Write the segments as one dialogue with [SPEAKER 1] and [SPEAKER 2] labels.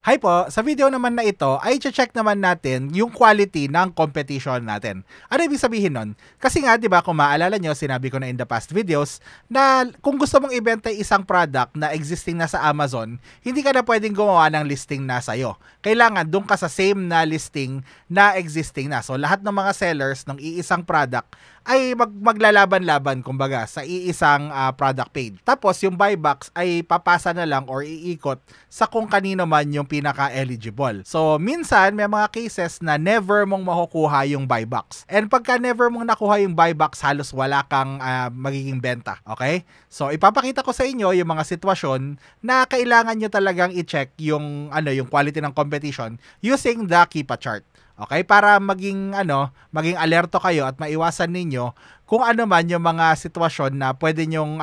[SPEAKER 1] Hi po, sa video naman na ito ay check naman natin yung quality ng competition natin. Ano ibig sabihin nun? Kasi nga 'di ba kung maalala nyo, sinabi ko na in the past videos na kung gusto mong ibenta isang product na existing na sa Amazon, hindi ka na pwedeng gumawa ng listing na sa'yo. Kailangan doon ka sa same na listing na existing na. So lahat ng mga sellers ng iisang product ay maglalaban-laban kumbaga sa iisang product page. Tapos yung buy box ay papasa na lang or iikot sa kung kanino man yung pinaka-eligible. So minsan may mga cases na never mong makukuha yung buy box. And pagka never mong nakuha yung buy box, halos wala kang magiging benta. Okay? So ipapakita ko sa inyo yung mga sitwasyon na kailangan nyo talagang i-check yung yung quality ng competition using the Keepa chart. Okay, para maging alerto kayo at maiwasan ninyo kung ano man yung mga sitwasyon na pwede nyong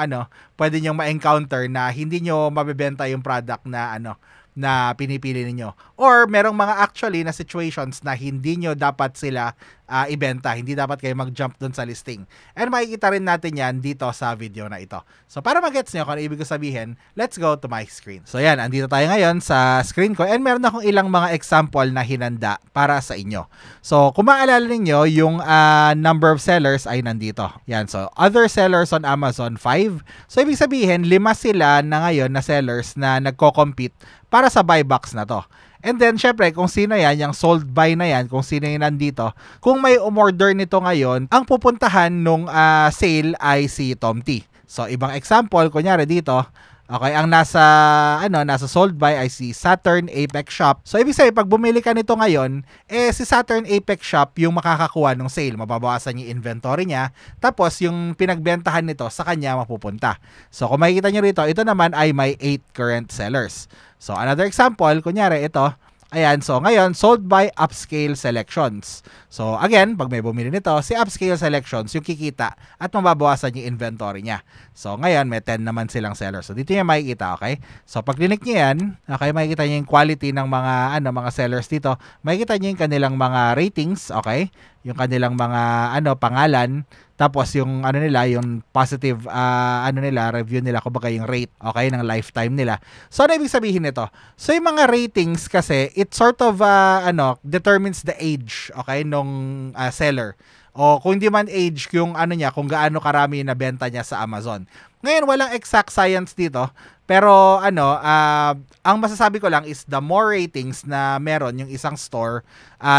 [SPEAKER 1] ma-encounter na hindi nyo mabebenta yung product na pinipili ninyo. Or merong mga actually na situations na hindi nyo dapat sila ibenta. Hindi dapat kayo mag-jump dun sa listing. And makikita rin natin yan dito sa video na ito. So para mag-gets nyo kung ano ibig ko sabihin, let's go to my screen. So yan, andito tayo ngayon sa screen ko and meron akong ilang mga example na hinanda para sa inyo. So kung maalala ninyo, yung number of sellers ay nandito. Yan, so other sellers on Amazon, 5. So ibig sabihin, 5 sila na ngayon na sellers na nagko-compete para sa buy box na to. And then, syempre, kung sino yan, yung sold by na yan, kung sino yung nandito, kung may umorder nito ngayon, ang pupuntahan nung sale ay si Tom T. So, ibang example, kunyari dito, okay, ang nasa sold by ay si Saturn Apex Shop. So, ibig sabihin, pag bumili ka nito ngayon, si Saturn Apex Shop yung makakakuha ng sale. Mababawasan yung inventory niya. Tapos, yung pinagbentahan nito, sa kanya mapupunta. So, kung makikita nyo rito, ito naman ay may 8 current sellers. So, another example, kunyari ito, ayan, so ngayon, sold by Upscale Selections. So, again, pag may bumili nito, si Upscale Selections yung kikita at mababawasan yung inventory niya. So, ngayon, may 10 naman silang sellers. So, dito niya makikita, okay? So, pag click niyo yan, okay, makikita niyo yung quality ng mga sellers dito. Makikita niyo yung kanilang mga ratings, okay? Yung kanilang mga pangalan, tapos yung yung positive review nila, kumbaga yung rate, okay, ng lifetime nila. So ano ibig sabihin nito? So yung mga ratings kasi it sort of determines the age, okay, nung seller. O kung hindi man age, yung kung gaano karami na benta niya sa Amazon. Ngayon walang exact science dito, pero ang masasabi ko lang is the more ratings na meron yung isang store,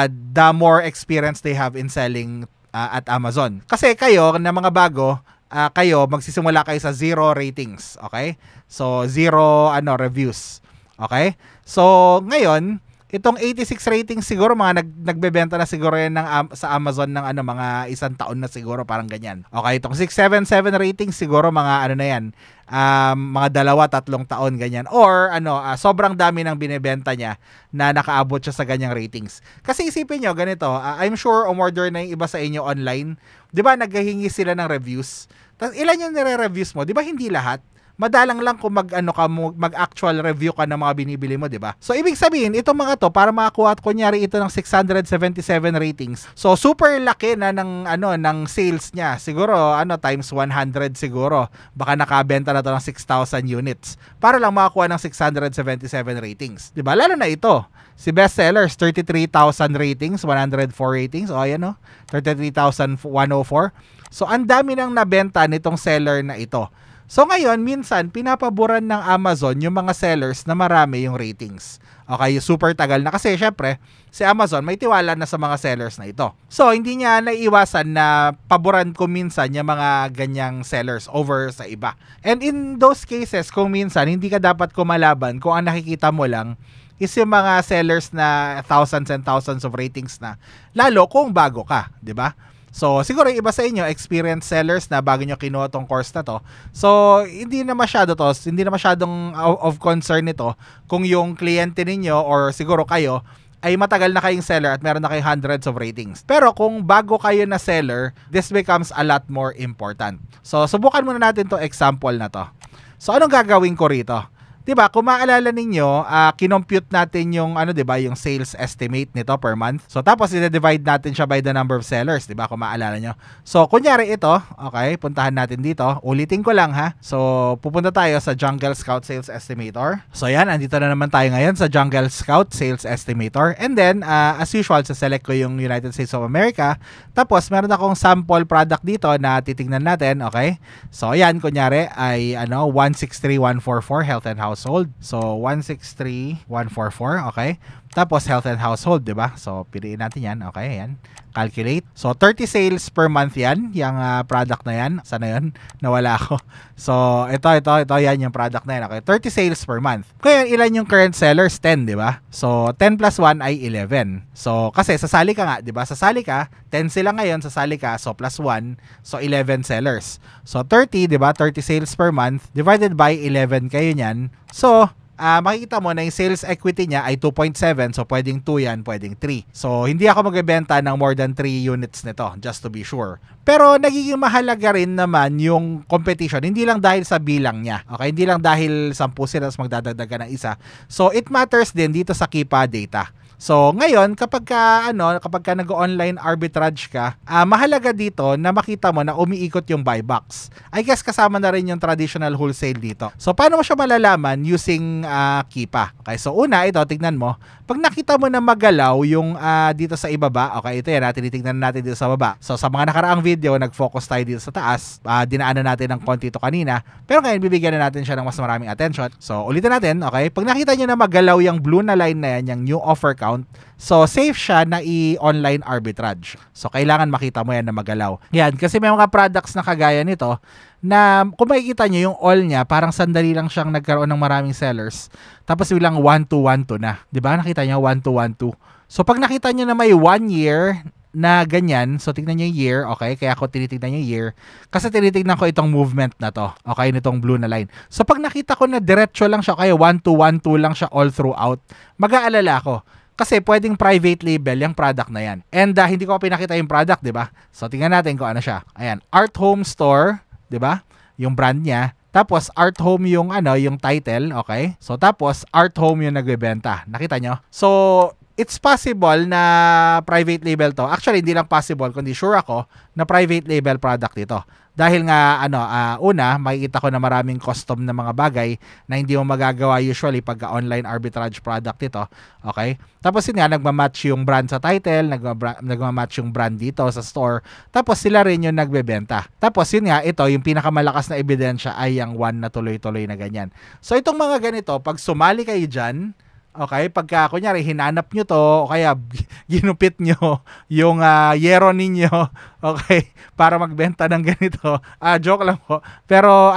[SPEAKER 1] the more experience they have in selling at Amazon. Kasi kayo na mga bago, kayo magsisimula kayo sa 0 ratings, okay? So 0 reviews. Okay? So ngayon, itong 86 ratings siguro nagbebenta na siguro yan sa Amazon ng mga isang taon na siguro, parang ganyan. Okay, itong 677 ratings siguro mga na yan, mga 2-3 taon ganyan. Or sobrang dami ng binebenta niya na nakaabot siya sa ganyang ratings. Kasi isipin nyo ganito, I'm sure umorder na yung iba sa inyo online. 'Di ba naghihingi sila ng reviews? Tapos ilan yung nire-reviews mo? 'Di ba hindi lahat? Madalang lang kung mag-actual review ka ng mga binibili mo, 'di ba? So ibig sabihin, itong mga to para makakuha at kunyari ito ng 677 ratings. So super laki na ng sales niya. Siguro times 100 siguro. Baka nakabenta na to ng 6,000 units para lang makakuha ng 677 ratings. 'Di ba? Lalo na ito. Si bestsellers 33,000 ratings, 104 ratings. O ayan 33,104. So ang dami nang nabenta nitong seller na ito. So ngayon, minsan, pinapaboran ng Amazon yung mga sellers na marami yung ratings. Okay, super tagal na kasi syempre, si Amazon may tiwala na sa mga sellers na ito. So, hindi niya naiiwasan na paboran ko minsan yung mga ganyang sellers over sa iba. And in those cases, kung minsan, hindi ka dapat kumalaban kung ang nakikita mo lang is yung mga sellers na thousands and thousands of ratings na, lalo kung bago ka, di ba? So, siguro yung iba sa inyo, experienced sellers na bago nyo kinuha tong course na to. So, hindi na masyadong of concern nito kung yung kliyente ninyo or siguro kayo ay matagal na kayong seller at meron na kayong hundreds of ratings. Pero kung bago kayo na seller, this becomes a lot more important. So, subukan muna natin to example na to. So, anong gagawin ko rito? 'di ba, kung maalala ninyo, kinompute natin yung ano, 'di ba, yung sales estimate nito per month. So tapos i-divide natin siya by the number of sellers, 'di ba, kung maalala nyo. So kunyari ito, okay, puntahan natin dito. Ulitin ko lang ha. So pupunta tayo sa Jungle Scout Sales Estimator. So yan, andito na naman tayo ngayon sa Jungle Scout Sales Estimator. And then as usual, select ko yung United States of America. Tapos meron akong sample product dito na titingnan natin, okay? So ayan, kunyari ay 163,144 health and household. So 163,144, okay? Tapos health and household, 'di ba? So piliin natin 'yan, okay? Ayan. Calculate. So 30 sales per month 'yan, yung product na 'yan. Sana 'yon? Nawala ako. So ito 'yan yung product na 'yan, okay? 30 sales per month. Kaya ilan yung current sellers? 10, 'di ba? So 10 plus 1 ay 11. So kasi sasali ka nga, 'di ba? Sasali ka, 10 sila ngayon, sasali ka, so plus 1, so 11 sellers. So 30, 'di ba? 30 sales per month divided by 11 kayo niyan. So makikita mo na yung sales equity niya ay 2.7, so pwedeng 2 yan, pwedeng 3. So hindi ako magbebenta ng more than 3 units nito, just to be sure. Pero nagiging mahalaga rin naman yung competition, hindi lang dahil sa bilang niya, okay? Hindi lang dahil 10 sila tapos magdadagdag ka ng isa. So it matters din dito sa Keepa data. So ngayon, kapag ka nag-online arbitrage ka, mahalaga dito na makita mo na umiikot yung buy box. I guess kasama na rin yung traditional wholesale dito. So paano mo siya malalaman using Keepa? Okay, so una, ito tingnan mo. Pag nakita mo na magalaw yung dito sa ibaba, okay, ito yan, tinitingnan natin dito sa baba. So sa mga nakaraang video, nag-focus tayo dito sa taas. Dinaanan natin ng konti ito kanina. Pero ngayon, bibigyan na natin siya ng mas maraming attention. So ulitin natin, okay? Pag nakita nyo na magalaw yung blue na line na yan, yung new offer count, so safe siya na i-online arbitrage. So kailangan makita mo yan na magalaw. Yan, kasi may mga products na kagaya nito na kung makikita nyo yung all niya, parang sandali lang siyang nagkaroon ng maraming sellers. Tapos bilang 1-2-1-2 na. 'Di ba? Nakita nyo 1-2-1-2. So pag nakita nyo na may 1 year na ganyan, so tignan nyo yung year, okay? Kaya ako tinitignan yung year kasi tinitignan ko itong movement na to, okay, nitong blue na line. So pag nakita ko na diretso lang siya, kaya 1-2-1-2 lang siya all throughout, mag-aalala ako. Kasi pwedeng private label yung product na yan. And hindi ko pinakita yung product, 'di ba? So tingnan natin kung ano siya. Ayan, Art Home Store, 'di ba? Yung brand niya. Tapos Art Home yung yung title, okay? So tapos Art Home yung nagbebenta. Nakita nyo? So it's possible na private label to. Actually, hindi lang possible, kundi sure ako na private label product ito. Dahil nga, una, makikita ko na maraming custom na mga bagay na hindi mo magagawa usually pagka online arbitrage product ito. Okay? Tapos yun nga, nagmamatch yung brand sa title, nagmamatch yung brand dito sa store. Tapos sila rin yung nagbebenta. Tapos yun nga, ito, yung pinakamalakas na ebidensya ay yung one na tuloy-tuloy na ganyan. So itong mga ganito, pag sumali kayo dyan, okay, pagka kunyari hinanap nyo to o kaya ginupit nyo yung yero ninyo, okay, para magbenta ng ganito. Joke lang po. Pero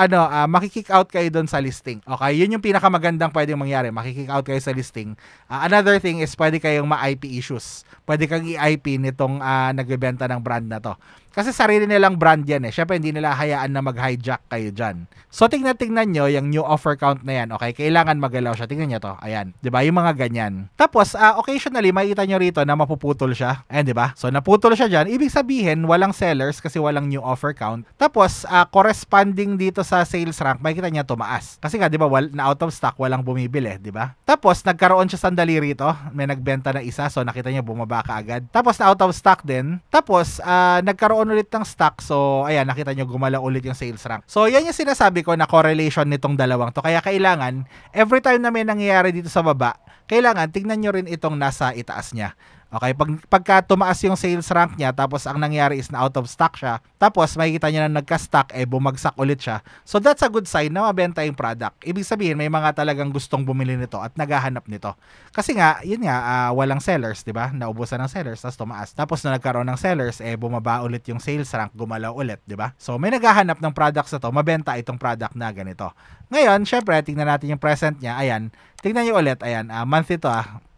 [SPEAKER 1] makikick out kayo doon sa listing. Okay, yun yung pinakamagandang pwedeng mangyari. Makikick out kayo sa listing. Another thing is pwede kayong ma-IP issues. Pwede kang i-IP nitong nagbebenta ng brand na to. Kasi sarili nilang brand yan eh. Syempre hindi nila hayaan na mag-hijack kayo dyan. So tingnan nyo yung new offer count na yan. Okay, kailangan magalaw siya. Tingnan nyo to. Ayan. 'Di ba? Yung mga ganyan. Tapos occasionally makikita nyo rito na mapuputol siya. Ayan, 'di ba? So naputol siya dyan. Ibig sabihin walang sellers kasi walang new offer count. Tapos corresponding dito sa sales rank, makikita nyo tumaas. Kasi nga 'di ba, na out of stock, walang bumibili, 'di ba? Tapos nagkaroon siya sandali rito. May nagbenta na isa. So nakita nyo bumaba ka agad. Tapos na out of stock din. Tapos nagkaroon ulit ng stock. So ayan, nakita nyo gumalaw ulit yung sales rank. So yan yung sinasabi ko na correlation nitong dalawang to. Kaya kailangan every time na may nangyayari dito sa baba, kailangan tignan nyo rin itong nasa itaas niya. Okay, pagka tumaas yung sales rank niya, tapos ang nangyari is na out of stock siya, tapos makikita niya na nagka-stock, bumagsak ulit siya. So that's a good sign na mabenta yung product. Ibig sabihin, may mga talagang gustong bumili nito at naghahanap nito. Kasi nga, yun nga, walang sellers, di ba? Naubusan ng sellers, tapos tumaas. Tapos na nagkaroon ng sellers, bumaba ulit yung sales rank, gumalaw ulit, di ba? So may naghahanap ng products na to, mabenta itong product na ganito. Ngayon, syempre, tingnan natin yung present niya. Ayan, tingnan niyo ulit. Ayan, month ito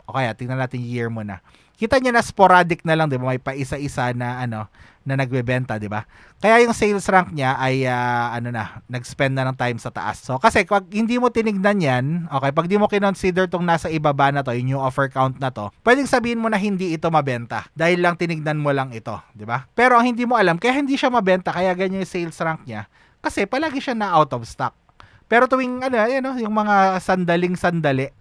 [SPEAKER 1] Okay, tingnan natin yung year muna. Kita niyo na sporadic na lang, 'di ba? May paisa-isa na na nagbebenta, 'di ba? Kaya yung sales rank niya ay nag-spend na ng time sa taas. So kasi pag hindi mo tinignan 'yan, okay, pag di mo kinonsider tong nasa ibaba na to, yung new offer count na to, pwedeng sabihin mo na hindi ito mabenta dahil lang tinignan mo lang ito, 'di ba? Pero ang hindi mo alam, kaya hindi siya mabenta, kaya ganyan yung sales rank niya kasi palagi siya na out of stock. Pero tuwing yung mga sandali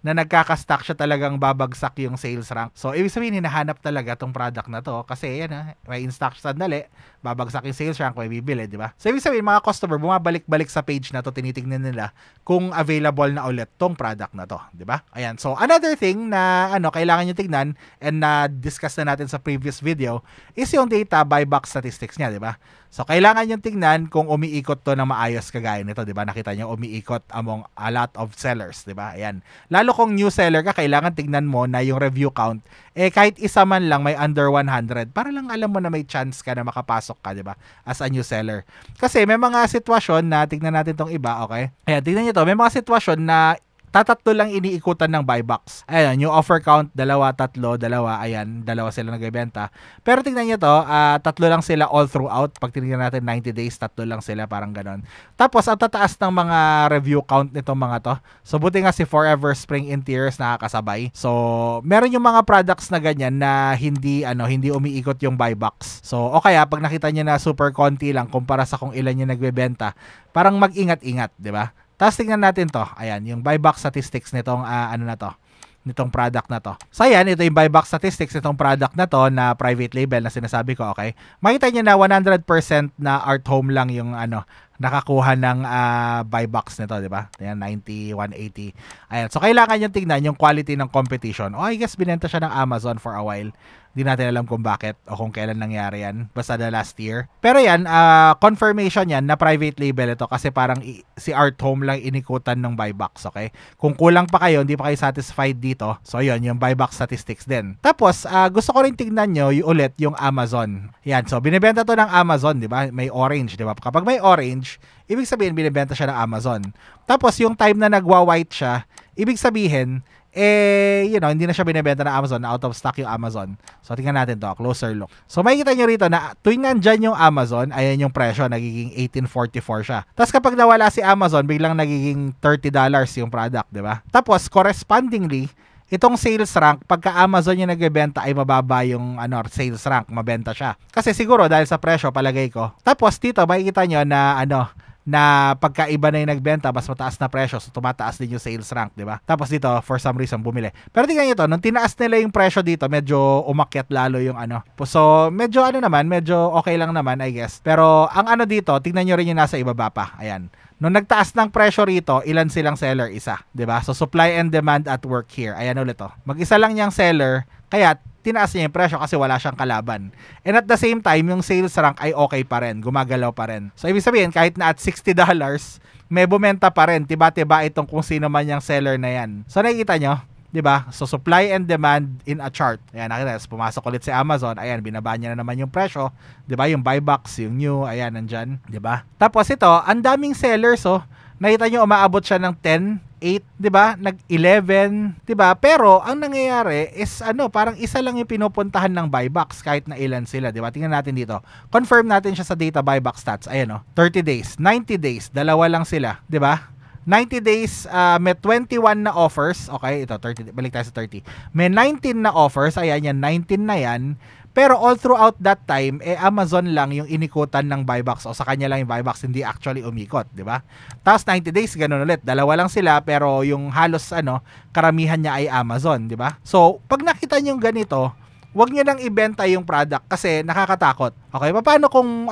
[SPEAKER 1] na nagkaka-stock siya, talagang babagsak yung sales rank. So ibig sabihin hinahanap talaga tong product na to kasi may in-stock siya sandali, babagsak yung sales rank, may bibili, di ba? So ibig sabihin mga customer bumabalik-balik sa page na to, tinitingnan nila kung available na ulit tong product na to, di ba? Ayan. So another thing na kailangan niyo tignan and na discuss na natin sa previous video is yung data buyback statistics niya, di ba? So kailangan niyo tignan kung umiikot to ng maayos kagaya nito, di ba? Nakita niyo umiikot among a lot of sellers, di ba? Ayan. Lalo kung new seller ka, kailangan tignan mo na yung review count kahit isa man lang may under 100 para lang alam mo na may chance ka na makapasok ka, di ba? As a new seller. Kasi may mga sitwasyon na tignan natin tong iba, okay? Ayan, tignan niyo to. May mga sitwasyon na tatatlo lang iniikutan ng buybacks. Ayan, yung offer count, 2, 3, 2, ayan, 2 sila nagbebenta. Pero tingnan nyo to, 3 lang sila all throughout. Pag tinignan natin 90 days, 3 lang sila, parang ganon. Tapos, ang tataas ng mga review count nitong mga to. So, buti nga si Forever Spring Interiors nakakasabay. So, meron yung mga products na ganyan na hindi umiikot yung buybacks. So, o kaya, pag nakita nyo na super konti lang kumpara sa kung ilan yung nagbebenta, parang mag-ingat-ingat, di ba? Tapos tingnan natin to. Ayan, yung buyback statistics nitong nitong product na to. So ayan, ito yung buyback statistics nitong product na to na private label na sinasabi ko, okay? Makita niyo na 100% na Art Home lang yung nakakuha ng buybacks nito, di ba? Ayan, 90, 180. Ayan, so kailangan yung tingnan yung quality ng competition. I guess binenta siya ng Amazon for a while. Hindi natin alam kung bakit o kung kailan nangyari yan. Basta the last year. Pero yan, confirmation yan na private label ito kasi parang si Art Home lang inikutan ng buybacks, okay? Kung kulang pa kayo, hindi pa kayo satisfied dito, so yun, yung buyback statistics din. Tapos, gusto ko rin tignan nyo ulit yung Amazon. Yan, so binibenta to ng Amazon, di ba? May orange, di ba? Kapag may orange, ibig sabihin binibenta siya ng Amazon. Tapos, yung time na nagwa-white siya, ibig sabihin, hindi na siya binibenta ng Amazon, na out of stock yung Amazon. So, tingnan natin to, closer look. So, makikita nyo rito na tuwing nandyan yung Amazon, ayan yung presyo, nagiging $18.44 siya. Tapos, kapag nawala si Amazon, biglang nagiging $30 yung product, di ba? Tapos, correspondingly, itong sales rank, pagka Amazon yung nagbebenta ay mababa yung sales rank, mabenta siya. Kasi siguro dahil sa presyo, palagay ko. Tapos, dito, makikita nyo na na pagkaiba na yung nagbenta, mas mataas na presyo, so tumataas din yung sales rank, di ba? Tapos dito, for some reason, bumili. Pero tingnan nyo to, nung tinaas nila yung presyo dito, medyo umakyat lalo yung So, medyo medyo okay lang naman, I guess. Pero, ang dito, tingnan nyo rin yung nasa ibaba pa. Ayan. Nung nagtaas ng presyo rito, ilan silang seller? Isa. Di ba? So, supply and demand at work here. Ayan ulit to. Mag-isa lang niyang seller, kaya tinaas niya yung presyo kasi wala siyang kalaban. And at the same time, yung sales rank ay okay pa rin, gumagalaw pa rin. So, ibig sabihin, kahit na at $60, may bumenta pa rin, tiba-tiba itong kung sino man yung seller na yan. So, nakikita nyo, di ba? So, supply and demand in a chart. Ayan, nakita, pumasok ulit si Amazon, ayan, binaba niya na naman yung presyo, di ba? Yung buybacks, yung new, ayan, nandyan, di ba? Tapos ito, ang daming sellers, nakita nyo, umaabot siya ng 10, 8, 'di ba? Nag-11, 'di ba? Pero ang nangyayari is parang isa lang yung pinupuntahan ng buybacks kahit na ilan sila, 'di ba? Tingnan natin dito. Confirm natin siya sa data buyback stats. Ayan 30 days, 90 days, dalawa lang sila, 'di ba? 90 days, may 21 na offers. Okay, ito 30, balik tayo sa 30. May 19 na offers, ayan yan, 19 na yan. Pero all throughout that time, Amazon lang yung inikutan ng buybacks o sa kanya lang yung buybacks, hindi actually umikot, di ba? Tapos 90 days, ganun ulit. Dalawa lang sila pero yung halos karamihan niya ay Amazon, di ba? So, pag nakita niyo ganito, wag niyo nang ibenta yung product kasi nakakatakot. Okay, paano kung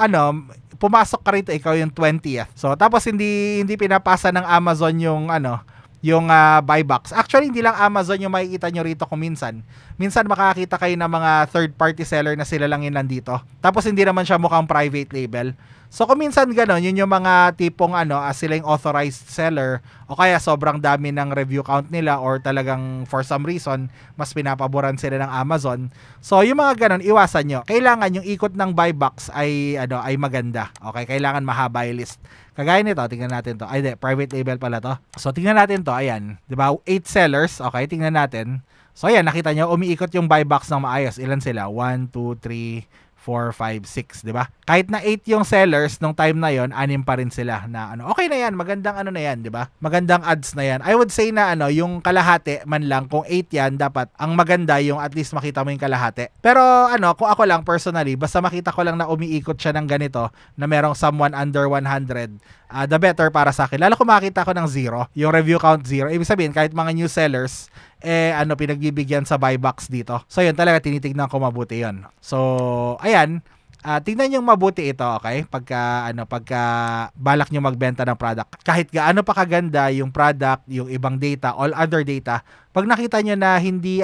[SPEAKER 1] pumasok ka rito, ikaw yung 20th. So, tapos hindi pinapasa ng Amazon yung yung buybacks. Actually, hindi lang Amazon yung makikita nyo rito kung minsan. Minsan makakita kayo ng mga third-party seller na sila lang yun nandito. Tapos hindi naman siya mukhang private label. So kung minsan gano'n, yun yung mga tipong sila yung authorized seller o kaya sobrang dami ng review count nila or talagang for some reason, mas pinapaboran sila ng Amazon. So yung mga gano'n, iwasan nyo. Kailangan yung ikot ng buybacks ay maganda. Okay, kailangan mahaba yung list. Kagaya nito, tingnan natin to. Ay, private label pala to. So tingnan natin to, ayan. 'Di ba? 8 sellers. Okay, tingnan natin. So ayan, nakita nyo, umiikot yung buybacks ng maayos. Ilan sila? 1, 2, 3, 4, 5, 6, 'di ba? Kahit na 8 yung sellers nung time na yon, 6 pa rin sila na ano. Okay na 'yan, magandang ano na 'yan, 'di ba? Magandang ads na 'yan. I would say na ano, yung kalahati man lang kung 8 'yan, dapat ang maganda yung at least makita mo yung kalahati. Pero ano, kung ako lang personally, basta makita ko lang na umiikot siya ng ganito, na merong someone under 100, the better para sa akin. Lalo kung makita ko ng 0, yung review count 0, ibig sabihin kahit mga new sellers pinagbibigyan sa buy box dito. So yun talaga, tinitignan ko mabuti yun. So ayan, tingnan yung mabuti ito, okay? Pagka balak nyo magbenta ng product, kahit gaano pa kaganda yung product, yung ibang data, all other data, pag nakita nyo na hindi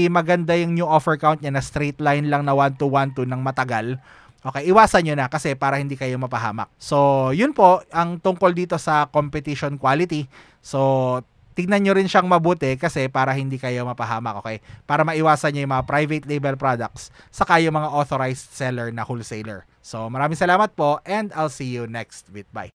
[SPEAKER 1] maganda yung new offer count niya, na straight line lang na 1-2-1-2 ng matagal, okay, iwasan nyo na kasi para hindi kayo mapahamak. So, yun po ang tungkol dito sa competition quality. So, tignan nyo rin siyang mabuti kasi para hindi kayo mapahamak, okay? Para maiwasan nyo yung mga private label products saka yung mga authorized seller na wholesaler. So, maraming salamat po and I'll see you next bit. Bye!